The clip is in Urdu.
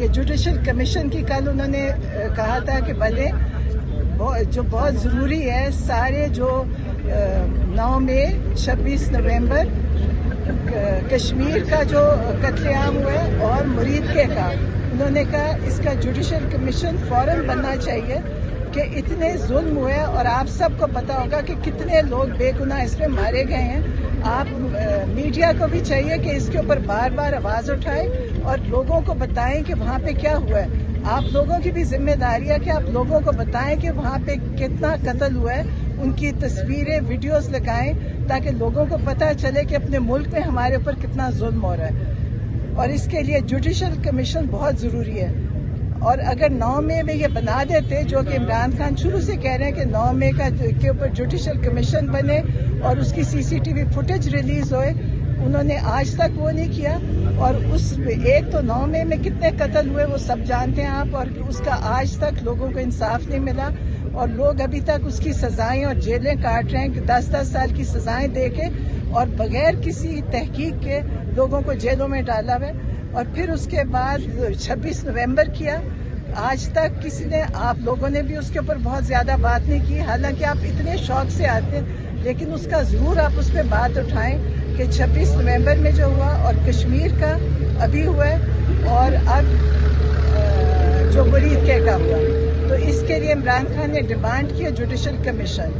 کہ جوڈیشل کمیشن کی کل انہوں نے کہا تھا کہ بھلے جو بہت ضروری ہے سارے جو 9 مئی 26 نومبر کشمیر کا جو قتل عام ہوا ہے اور مرید کے کا انہوں نے کہا اس کا جوڈیشل کمیشن فوراً بننا چاہیے کہ اتنے ظلم ہوئے اور آپ سب کو پتا ہوگا کہ کتنے لوگ بے گناہ اس میں مارے گئے ہیں. آپ میڈیا کو بھی چاہیے کہ اس کے اوپر بار بار آواز اٹھائے اور لوگوں کو بتائیں کہ وہاں پہ کیا ہوا ہے. آپ لوگوں کی بھی ذمہ داری ہے کہ آپ لوگوں کو بتائیں کہ وہاں پہ کتنا قتل ہوا ہے, ان کی تصویریں ویڈیوز لگائیں تاکہ لوگوں کو پتہ چلے کہ اپنے ملک میں ہمارے اوپر کتنا ظلم ہو رہا ہے. اور اس کے لیے جوڈیشل کمیشن بہت ضروری ہے. اور اگر 9 مئی میں یہ بنا دیتے جو کہ عمران خان شروع سے کہہ رہے ہیں کہ 9 مئی کے اوپر جوڈیشل کمیشن بنے اور اس کی CCTV فوٹیج ریلیز ہوئے, انہوں نے آج تک وہ نہیں کیا. اور اس ایک تو 9 مئی میں کتنے قتل ہوئے وہ سب جانتے ہیں آپ, اور اس کا آج تک لوگوں کو انصاف نہیں ملا اور لوگ ابھی تک اس کی سزائیں اور جیلیں کاٹ رہے ہیں کہ 10-10 سال کی سزائیں دے کے اور بغیر کسی تحقیق کے لوگوں کو جیلوں میں ڈالا ہوا. اور پھر اس کے بعد 26 نومبر کیا, آج تک کسی نے, آپ لوگوں نے بھی اس کے اوپر بہت زیادہ بات نہیں کی, حالانکہ آپ اتنے شوق سے آتے ہیں, لیکن اس کا ضرور آپ اس پہ بات اٹھائیں کہ 26 نومبر میں جو ہوا اور کشمیر کا ابھی ہوا ہے اور اب جو مرید کے کا ہوا, تو اس کے لیے عمران خان نے ڈیمانڈ کیا جوڈیشل کمیشن.